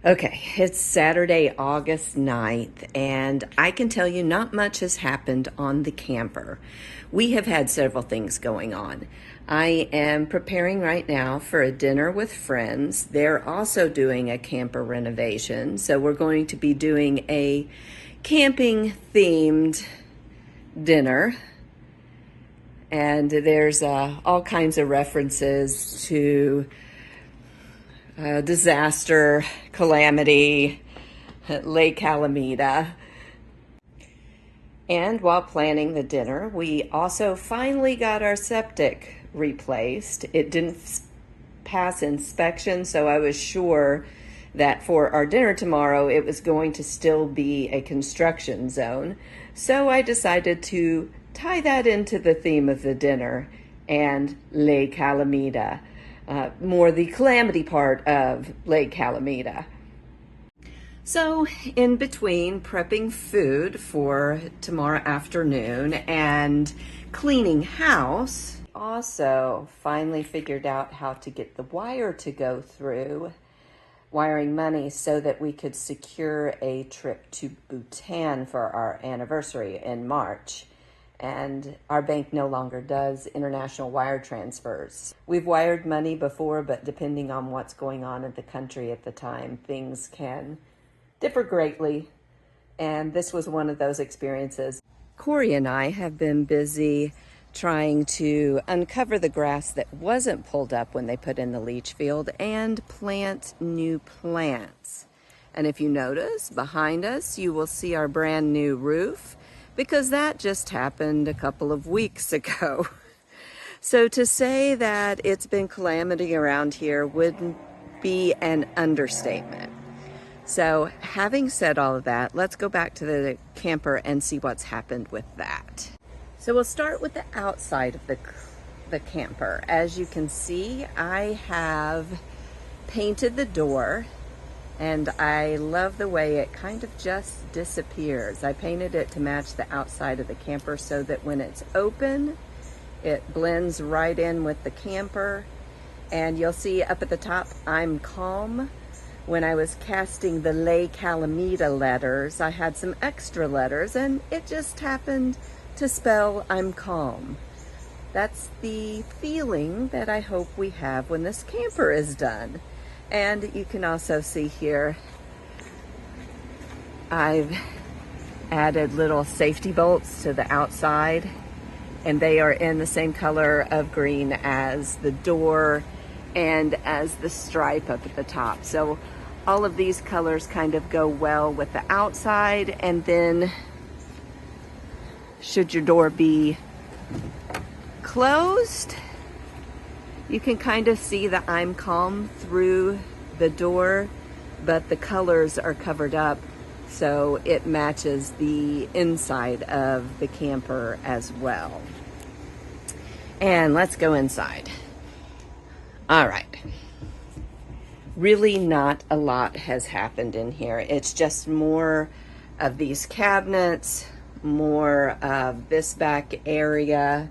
Okay, it's Saturday, August 9th, and I can tell you not much has happened on the camper. We have had several things going on. I am preparing right now for a dinner with friends. They're also doing a camper renovation, so we're going to be doing a camping-themed dinner. And there's all kinds of references to disaster, calamity, Lake Calamita. And while planning the dinner, we also finally got our septic replaced. It didn't pass inspection, so I was sure that for our dinner tomorrow, it was going to still be a construction zone. So I decided to tie that into the theme of the dinner and Lake Calamita. More the calamity part of Lake Calamita. So in between prepping food for tomorrow afternoon and cleaning house, also finally figured out how to get the wire to go through, wiring money so that we could secure a trip to Bhutan for our anniversary in March. And our bank no longer does international wire transfers. We've wired money before, but depending on what's going on in the country at the time, things can differ greatly. And this was one of those experiences. Corey and I have been busy trying to uncover the grass that wasn't pulled up when they put in the leach field and plant new plants. And if you notice behind us, you will see our brand new roof, because that just happened a couple of weeks ago. So to say that it's been calamity around here would be an understatement. So having said all of that, let's go back to the camper and see what's happened with that. So we'll start with the outside of the camper. As you can see, I have painted the door, and I love the way it kind of just disappears. I painted it to match the outside of the camper so that when it's open, it blends right in with the camper. And you'll see up at the top, I'm calm. When I was casting the Lake Calamita letters, I had some extra letters, and it just happened to spell I'm calm. That's the feeling that I hope we have when this camper is done. And you can also see here, I've added little safety bolts to the outside, and they are in the same color of green as the door and as the stripe up at the top. So all of these colors kind of go well with the outside, and then should your door be closed, you can kind of see the I'm calm through the door, but the colors are covered up so it matches the inside of the camper as well. And let's go inside. All right. Really not a lot has happened in here. It's just more of these cabinets, more of this back area.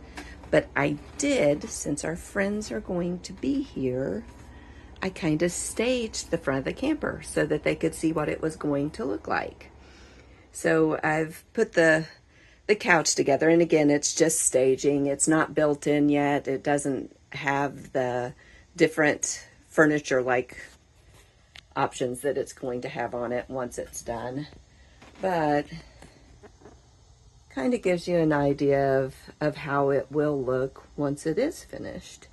But I did, since our friends are going to be here, I kind of staged the front of the camper so that they could see what it was going to look like. So I've put the couch together, and again, it's just staging. It's not built in yet. It doesn't have the different furniture-like options that it's going to have on it once it's done. But kind of gives you an idea of how it will look once it is finished.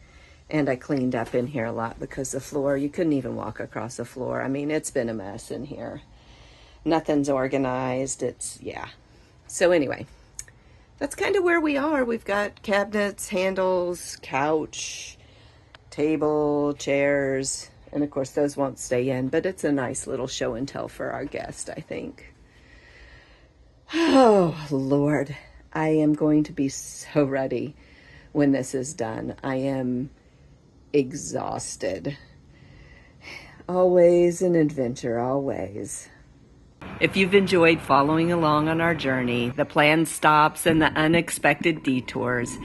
And I cleaned up in here a lot because the floor, you couldn't even walk across the floor. I mean, it's been a mess in here. Nothing's organized. Yeah. So anyway, that's kind of where we are. We've got cabinets, handles, couch, table, chairs, and of course those won't stay in, but it's a nice little show and tell for our guest, I think. Oh, Lord, I am going to be so ready when this is done. I am exhausted. Always an adventure, always. If you've enjoyed following along on our journey, the planned stops and the unexpected detours,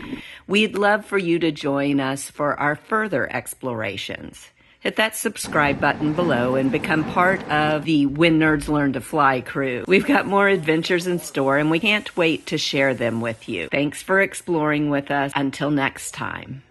we'd love for you to join us for our further explorations. hit that subscribe button below and become part of the When Nerds Learn to Fly crew. We've got more adventures in store, and we can't wait to share them with you. Thanks for exploring with us. Until next time.